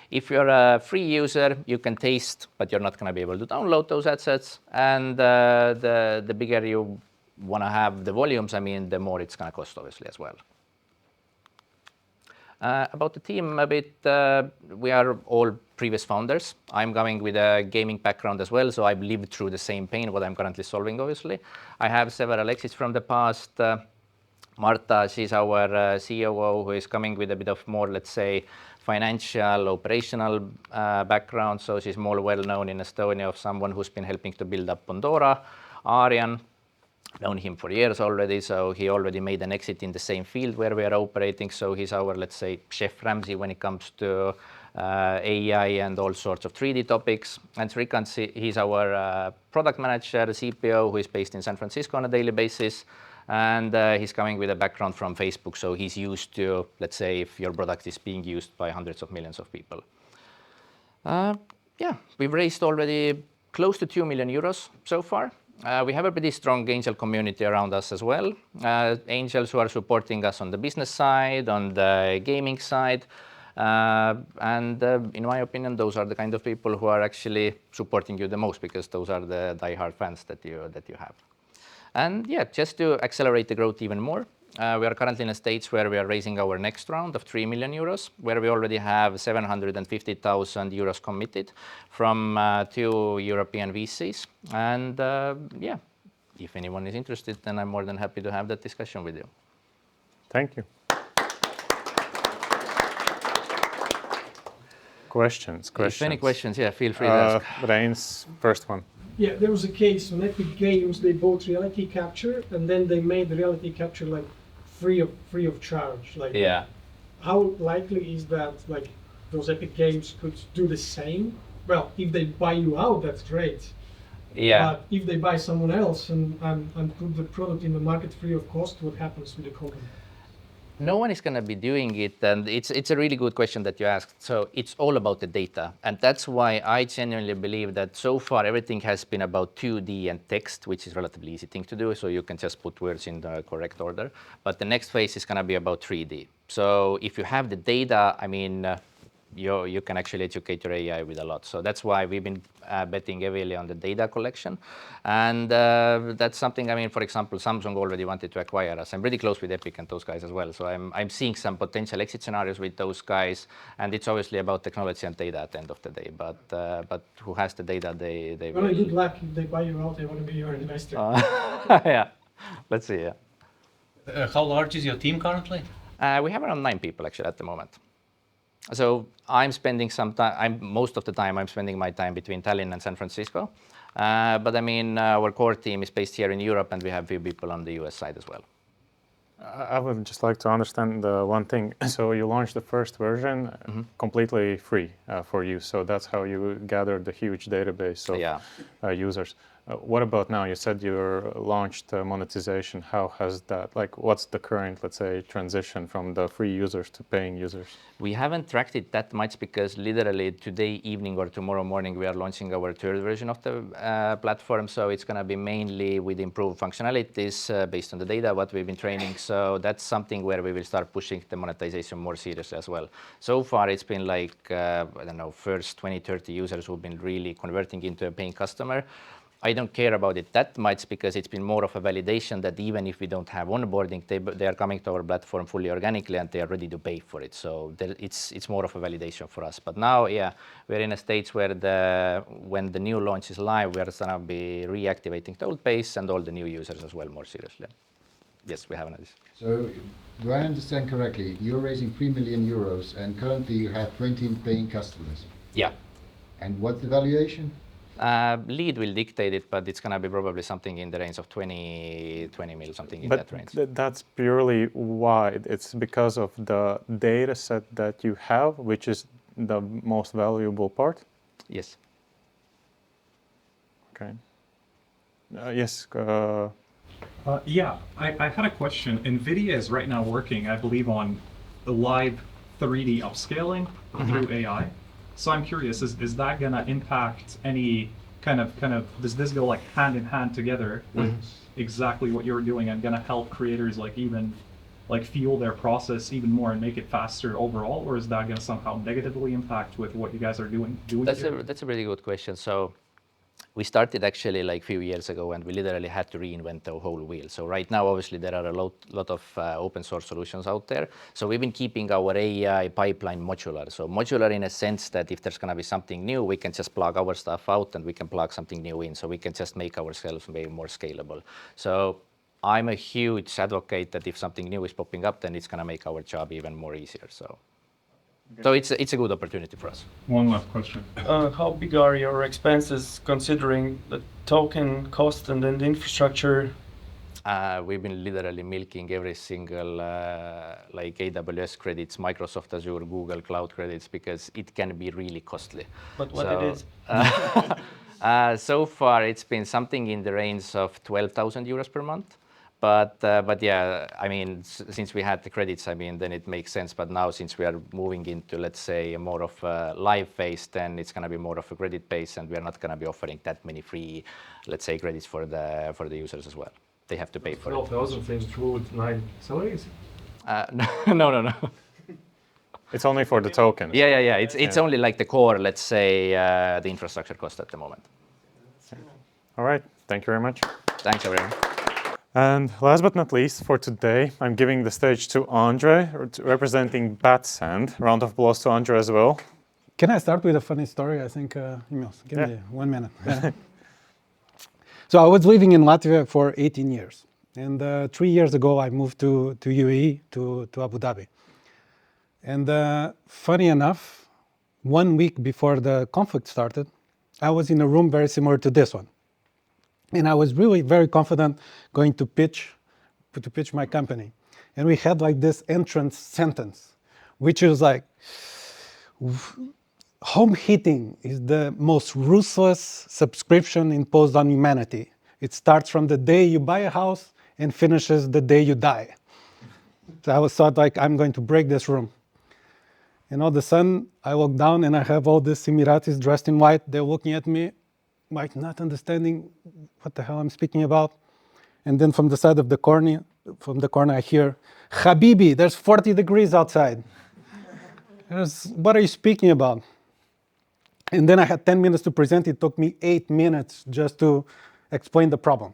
If you're a free user, you can taste, but you're not going to be able to download those assets. And the bigger you want to have the volumes, I mean, the more it's going to cost, obviously, as well. About the team a bit, we are all previous founders. I'm coming with a gaming background as well, so I've lived through the same pain, what I'm currently solving, obviously. I have several exits from the past. Marta, she's our COO, who is coming with a bit of more, let's say, financial, operational background. So she's more well-known in Estonia of someone who's been helping to build up Pandora. Aryan, known him for years already, so he already made an exit in the same field where we are operating. So he's our, let's say, Chef Ramsay when it comes to AI and all sorts of 3D topics. And Srikant, he's our product manager, CPO, who is based in San Francisco on a daily basis. And he's coming with a background from Facebook, so he's used to, let's say, if your product is being used by hundreds of millions of people. Yeah, we've raised already close to 2 million euros so far. We have a pretty strong angel community around us as well. Angels who are supporting us on the business side, on the gaming side. And in my opinion, those are the kind of people who are actually supporting you the most, because those are the diehard fans that you have. And yeah, just to accelerate the growth even more, we are currently in a stage where we are raising our next round of 3 million euros, where we already have 750,000 euros committed from 2 European VCs. And yeah, if anyone is interested, then I'm more than happy to have that discussion with you. Thank you. questions. If any questions, yeah, feel free to ask. Rain's first one. Yeah, there was a case on Epic Games. They bought Reality Capture, and then they made the Reality Capture like free of charge. Like, Yeah. how likely is that like those Epic Games could do the same? Well, if they buy you out, that's great. Yeah. But if they buy someone else and put the product in the market free of cost, what happens with the company? No one is going to be doing it, and it's a really good question that you asked. So it's all about the data, and that's why I genuinely believe that so far everything has been about 2D and text, which is a relatively easy thing to do, so you can just put words in the correct order. But the next phase is going to be about 3D. So if you have the data, I mean, you can actually educate your AI with a lot. So that's why we've been betting heavily on the data collection. And that's something, I mean, for example, Samsung already wanted to acquire us. I'm really close with Epic and those guys as well. So I'm seeing some potential exit scenarios with those guys. And it's obviously about technology and data at the end of the day. But who has the data, they Well, will. good luck. If they buy you out, they want to be your investor. Yeah, let's see, yeah. How large is your team currently? We have around 9 people actually at the moment. So I'm spending some time, most of the time I'm spending my time between Tallinn and San Francisco. But I mean, our core team is based here in Europe, and we have a few people on the US side as well. I would just like to understand one thing. So you launched the first version completely free for use. So that's how you gathered the huge database of users. What about now? You said you launched monetization. How has that, like, what's the current, let's say, transition from the free users to paying users? We haven't tracked it that much because literally today evening or tomorrow morning we are launching our third version of the platform. So it's going to be mainly with improved functionalities based on the data what we've been training. So that's something where we will start pushing the monetization more seriously as well. So far it's been like, I don't know, first 20, 30 users who've been really converting into a paying customer. I don't care about it that much because it's been more of a validation that even if we don't have onboarding, they are coming to our platform fully organically and they are ready to pay for it. So it's more of a validation for us. But now, yeah, we're in a stage where when the new launch is live, we're going to be reactivating the old base and all the new users as well more seriously. Yes, we have an addition. So do I understand correctly? You're raising 3 million euros and currently you have 20 paying customers. Yeah. And what's the valuation? Lead will dictate it, but it's going to be probably something in the range of 20 mil, something in that range. That's purely why. It's because of the data set that you have, which is the most valuable part? Yes. Okay. Yes. Yeah, I had a question. NVIDIA is right now working, I believe, on the live 3D upscaling through AI. So I'm curious, is that going to impact any kind of, does this go like hand in hand together with exactly what you're doing and going to help creators like even like fuel their process even more and make it faster overall? Or is that going to somehow negatively impact with what you guys are doing? That's a really good question. So we started actually like a few years ago and we literally had to reinvent the whole wheel. So right now, obviously, there are a lot of open source solutions out there. So we've been keeping our AI pipeline modular. So modular in a sense that if there's going to be something new, we can just plug our stuff out and we can plug something new in. So we can just make ourselves way more scalable. So I'm a huge advocate that if something new is popping up, then it's going to make our job even more easier. So it's a good opportunity for us. One last question. How big are your expenses considering the token cost and then the infrastructure? We've been literally milking every single like AWS credits, Microsoft Azure, Google Cloud credits because it can be really costly. But what it is? So far, it's been something in the range of 12,000 euros per month. But yeah, I mean, since we had the credits, I mean, then it makes sense. But now, since we are moving into, let's say, more of a live phase, then it's going to be more of a credit base, and we are not going to be offering that many free, let's say, credits for the users as well. They have to pay for it. 12,000 things true with 9 salaries? No. It's only for the token. Yeah. It's only like the core, let's say, the infrastructure cost at the moment. All right. Thank you very much. Thanks, everyone. And last but not least, for today, I'm giving the stage to Andre, representing Batsand. Round of applause to Andre as well. Can I start with a funny story? I think, Emils, give me 1 minute. So I was living in Latvia for 18 years. And 3 years ago, I moved to UAE, to Abu Dhabi. And funny enough, 1 week before the conflict started, I was in a room very similar to this one. And I was really very confident going to pitch my company. And we had like this entrance sentence, which is like, home heating is the most ruthless subscription imposed on humanity. It starts from the day you buy a house and finishes the day you die. So I was thought like, I'm going to break this room. And all of a sudden, I walk down and I have all these Emiratis dressed in white. They're looking at me, like not understanding what the hell I'm speaking about. And then from the side of the corner, I hear, Habibi, there's 40 degrees outside. What are you speaking about? And then I had 10 minutes to present. It took me 8 minutes just to explain the problem.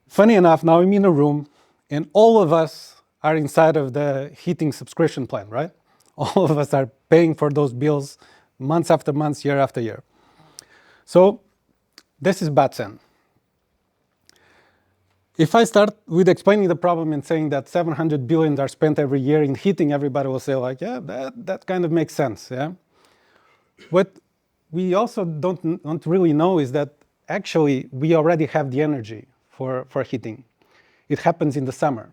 Funny enough, now I'm in a room and all of us are inside of the heating subscription plan, right? All of us are paying for those bills months after months, year after year. So this is BATSEN. If I start with explaining the problem and saying that 700 billion are spent every year in heating, everybody will say like, yeah, that kind of makes sense, yeah? What we also don't really know is that actually we already have the energy for heating. It happens in the summer.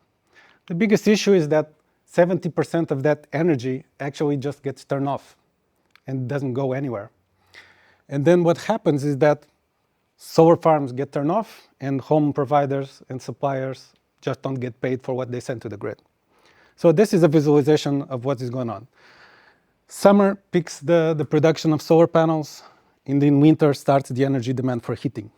The biggest issue is that 70% of that energy actually just gets turned off and doesn't go anywhere. And then what happens is that solar farms get turned off and home providers and suppliers just don't get paid for what they send to the grid. So this is a visualization of what is going on. Summer peaks the production of solar panels, and in winter starts the energy demand for heating.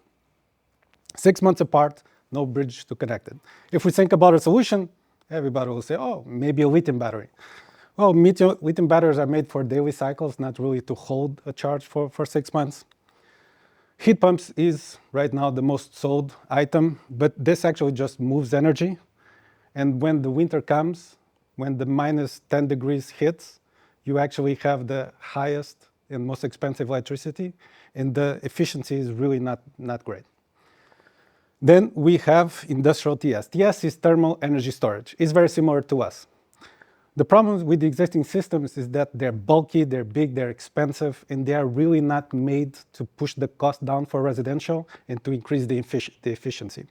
6 months apart, no bridge to connect it. If we think about a solution, everybody will say, oh, maybe a lithium battery. Well, lithium batteries are made for daily cycles, not really to hold a charge for 6 months. Heat pumps is right now the most sold item, but this actually just moves energy. And when the winter comes, when the minus 10 degrees hits, you actually have the highest and most expensive electricity, and the efficiency is really not great. Then we have industrial TS. TS is thermal energy storage. It's very similar to us. The problem with the existing systems is that they're bulky, they're big, they're expensive, and they are really not made to push the cost down for residential and to increase the efficiency.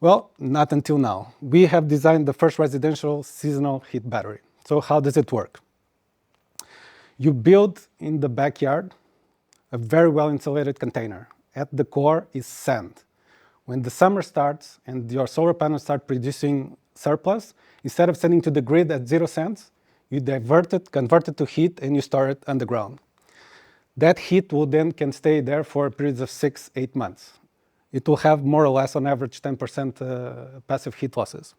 Well, not until now. We have designed the first residential seasonal heat battery. So how does it work? You build in the backyard a very well-insulated container. At the core is sand. When the summer starts and your solar panels start producing surplus, instead of sending to the grid at 0 cents, you divert it, convert it to heat, and you store it underground. That heat will then can stay there for periods of 6-8 months. It will have more or less on average 10% passive heat losses.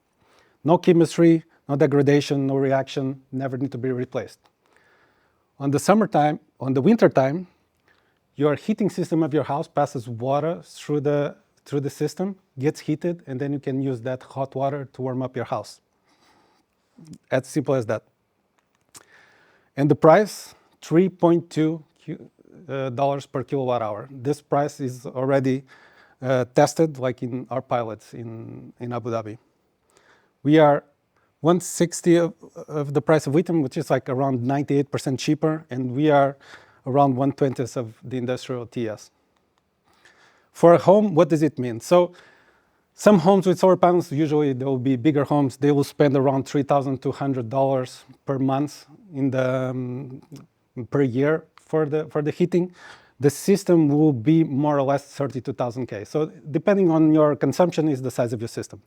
No chemistry, no degradation, no reaction, never need to be replaced. On the winter time, your heating system of your house passes water through the system, gets heated, and then you can use that hot water to warm up your house. As simple as that. And the price, $3.2 per kilowatt hour. This price is already tested, like in our pilots in Abu Dhabi. We are 1/60 of the price of lithium, which is like around 98% cheaper, and we are around 1/20 of the industrial TS. For a home, what does it mean? So some homes with solar panels, usually they will be bigger homes. They will spend around $3,200 per month per year for the heating. The system will be more or less 32,000 K. So depending on your consumption is the size of your system.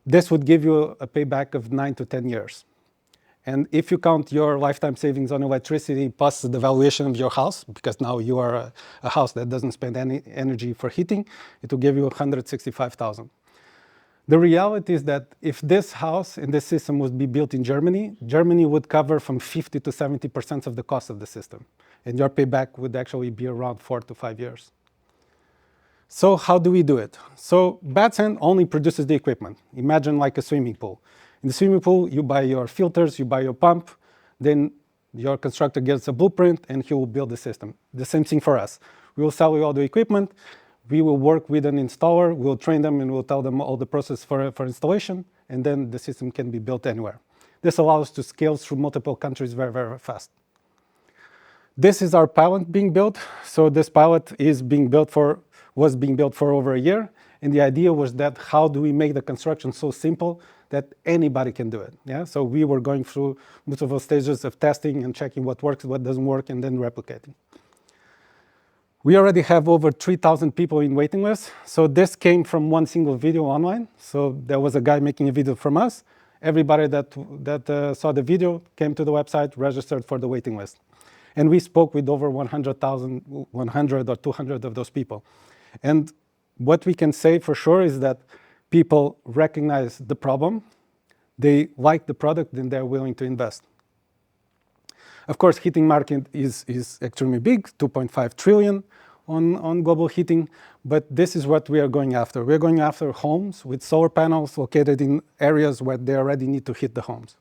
This would give you a payback of 9 to 10 years. And if you count your lifetime savings on electricity plus the valuation of your house, because now you are a house that doesn't spend any energy for heating, it will give you 165,000. The reality is that if this house and this system would be built in Germany, Germany would cover from 50 to 70% of the cost of the system. And your payback would actually be around 4 to 5 years. So how do we do it? So BATSEN only produces the equipment. Imagine like a swimming pool. In the swimming pool, you buy your filters, you buy your pump, then your constructor gets a blueprint and he will build the system. The same thing for us. We will sell you all the equipment, we will work with an installer, we'll train them and we'll tell them all the process for installation, and then the system can be built anywhere. This allows us to scale through multiple countries very, very fast. This is our pilot being built. So this pilot was being built for over a year. And the idea was that how do we make the construction so simple that anybody can do it? Yeah. So we were going through multiple stages of testing and checking what works, what doesn't work, and then replicating. We already have over 3,000 people in waiting lists. So this came from one single video online. So there was a guy making a video from us. Everybody that saw the video came to the website, registered for the waiting list. And we spoke with over 100 or 200 of those people. And what we can say for sure is that people recognize the problem, they like the product, and they're willing to invest. Of course, heating market is extremely big, 2.5 trillion on global heating, but this is what we are going after. We're going after homes with solar panels located in areas where they already need to heat the homes.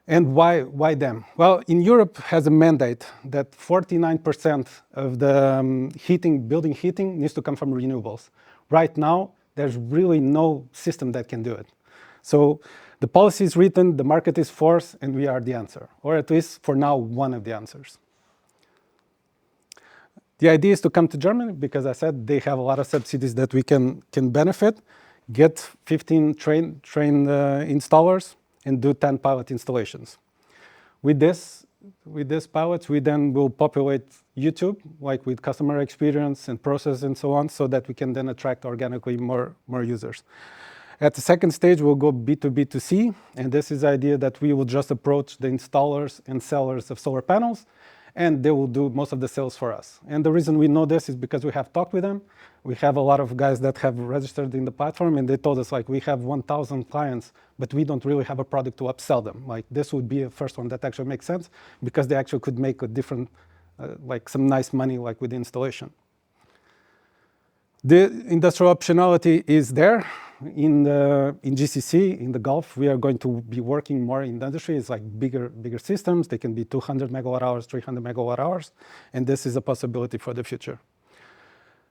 And why them? Well, in Europe has a mandate that 49% of the building heating needs to come from renewables. Right now, there's really no system that can do it. So the policy is written, the market is forced, and we are the answer, or at least for now, one of the answers. The idea is to come to Germany because I said they have a lot of subsidies that we can benefit, get 15 trained installers, and do 10 pilot installations. With these pilots, we then will populate YouTube, like with customer experience and process and so on, so that we can then attract organically more users. At the second stage, we'll go B2B2C, and this is the idea that we will just approach the installers and sellers of solar panels, and they will do most of the sales for us. And the reason we know this is because we have talked with them. We have a lot of guys that have registered in the platform, and they told us, like, we have 1,000 clients, but we don't really have a product to upsell them. Like, this would be a first one that actually makes sense because they actually could make a different, like some nice money, like with the installation. The industrial optionality is there. In GCC, in the Gulf, we are going to be working more in the industry. It's like bigger systems. They can be 200 megawatt hours, 300 megawatt hours, and this is a possibility for the future.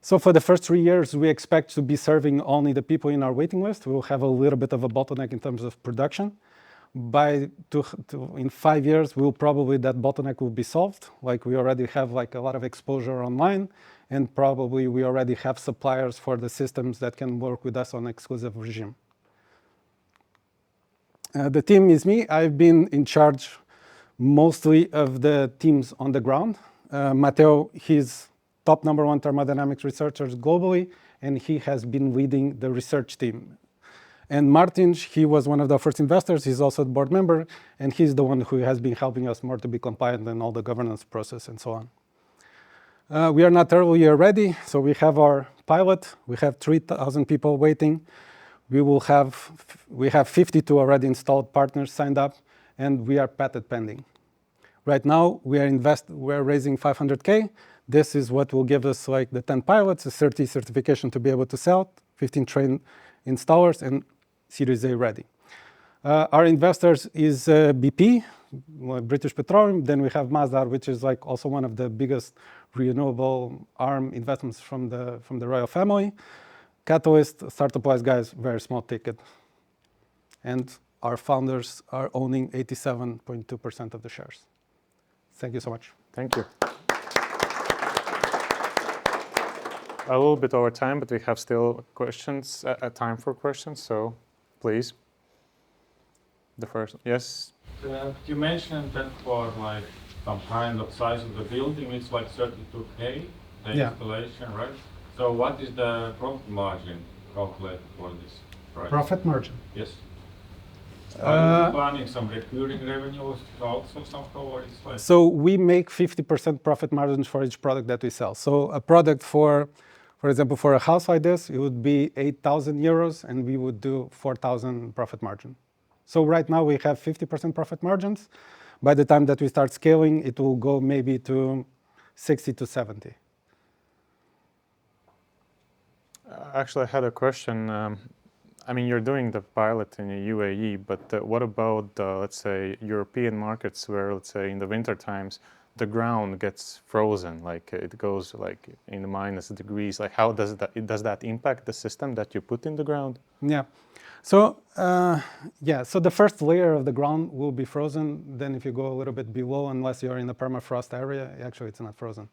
So for the first 3 years, we expect to be serving only the people in our waiting list. We'll have a little bit of a bottleneck in terms of production. In 5 years, that bottleneck will be solved. Like we already have like a lot of exposure online, and probably we already have suppliers for the systems that can work with us on exclusive regime. The team is me. I've been in charge mostly of the teams on the ground. Matteo, he's top #1 thermodynamics researcher globally, and he has been leading the research team. And Martin, he was one of the first investors. He's also a board member, and he's the one who has been helping us more to be compliant in all the governance process and so on. We are not early year ready, so we have our pilot. We have 3,000 people waiting. We have 52 already installed partners signed up, and we are patent pending. Right now, we're raising 500K. This is what will give us like the 10 pilots, a certification to be able to sell, 15 trained installers, and Series A ready. Our investors is BP, British Petroleum. Then we have Masdar, which is like also one of the biggest renewable arm investments from the royal family. Catalyst, Startup Wise guys, very small ticket. And our founders are owning 87.2% of the shares. Thank you so much. Thank you. A little bit over time, but we have still questions, time for questions, so please. The first, yes? You mentioned that for like some kind of size of the building, it's like 32K, the installation, right? So what is the profit margin calculated for this price? Profit margin? Yes. Are you planning some recurring revenues also somehow, or it's like? So we make 50% profit margins for each product that we sell. So a product for example, for a house like this, it would be 8,000 euros, and we would do 4,000 profit margin. So right now we have 50% profit margins. By the time that we start scaling, it will go maybe to 60 to 70. Actually, I had a question. I mean, you're doing the pilot in the UAE, but what about, let's say, European markets where, let's say, in the winter times, the ground gets frozen, like it goes like in the minus degrees, like how does that impact the system that you put in the ground? Yeah. So so the first layer of the ground will be frozen. Then if you go a little bit below, unless you're in the permafrost area, actually it's not frozen.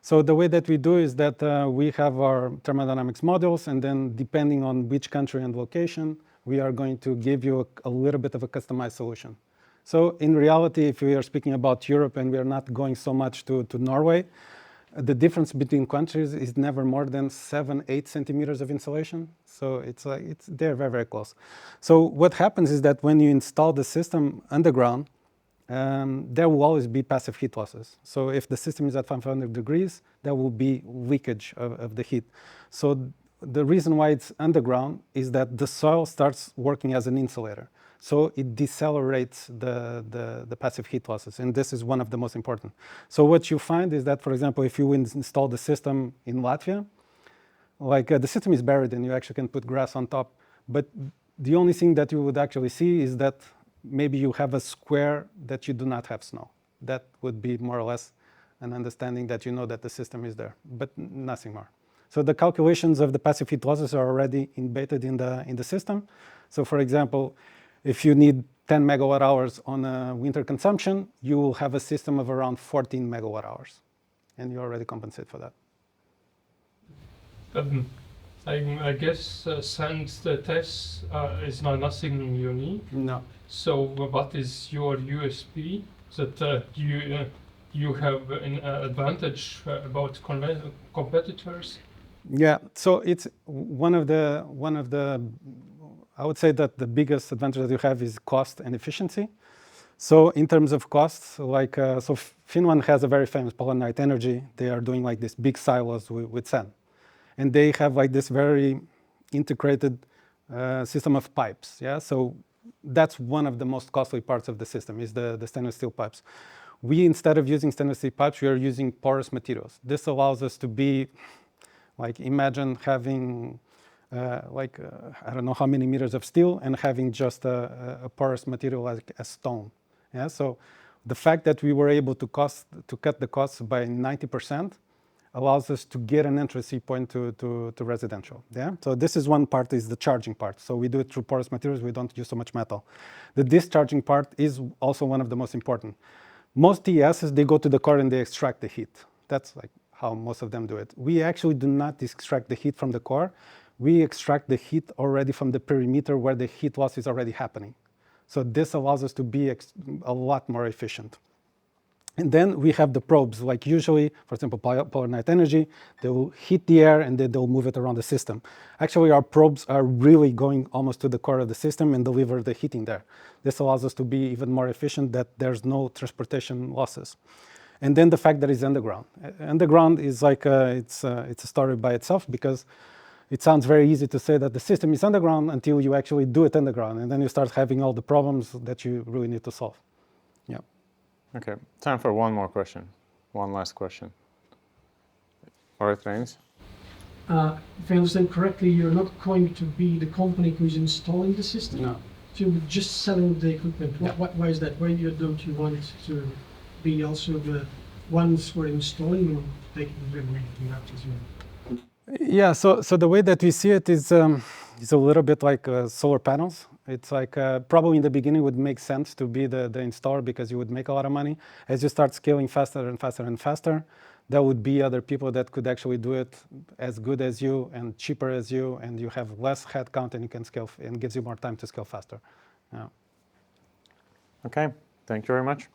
So the way that we do is that we have our thermodynamics models, and then depending on which country and location, we are going to give you a little bit of a customized solution. So in reality, if we are speaking about Europe and we are not going so much to Norway, the difference between countries is never more than 7-8 centimeters of insulation. So they're very, very close. So what happens is that when you install the system underground, there will always be passive heat losses. So if the system is at 500 degrees, there will be leakage of the heat. So the reason why it's underground is that the soil starts working as an insulator. So it decelerates the passive heat losses, and this is one of the most important. So what you find is that, for example, if you install the system in Latvia, like the system is buried and you actually can put grass on top, but the only thing that you would actually see is that maybe you have a square that you do not have snow. That would be more or less an understanding that you know that the system is there, but nothing more. So the calculations of the passive heat losses are already embedded in the system. So for example, if you need 10 megawatt hours on a winter consumption, you will have a system of around 14 megawatt hours, and you already compensate for that. I guess sand tests is nothing unique. No. So what is your USP that you have an advantage about competitors? Yeah, so it's one of the I would say that the biggest advantage that you have is cost and efficiency. So in terms of costs, like so Finland has a very famous Polar Energy. They are doing like these big silos with sand, and they have like this very integrated system of pipes. Yeah, so that's one of the most costly parts of the system is the stainless steel pipes. We, instead of using stainless steel pipes, we are using porous materials. This allows us to be like, imagine having I don't know how many meters of steel and having just a porous material like a stone. Yeah, so the fact that we were able to cut the costs by 90% allows us to get an entry point to residential. Yeah, so this is one part, is the charging part. So we do it through porous materials. We don't use so much metal. The discharging part is also one of the most important. Most TESs, they go to the core and they extract the heat. That's like how most of them do it. We actually do not extract the heat from the core. We extract the heat already from the perimeter where the heat loss is already happening. So this allows us to be a lot more efficient. And then we have the probes, like usually, for example, Polar Energy, they will heat the air and then they'll move it around the system. Actually, our probes are really going almost to the core of the system and deliver the heating there. This allows us to be even more efficient, that there's no transportation losses. And then the fact that it's underground. Underground is like, it's a story by itself, because it sounds very easy to say that the system is underground until you actually do it underground, and then you start having all the problems that you really need to solve. Yeah. Okay, time for one more question. One last question. All right, Reins? If I understand correctly, you're not going to be the company who's installing the system? No. So you're just selling the equipment. Yeah. Why is that? Why don't you want to be also the ones who are installing or taking everything after you? Yeah, so the way that we see it is a little bit like solar panels. It's like probably in the beginning would make sense to be the installer, because you would make a lot of money. As you start scaling faster and faster and faster, there would be other people that could actually do it as good as you and cheaper as you, and you have less headcount and you can scale, and gives you more time to scale faster. Yeah. Okay, thank you very much.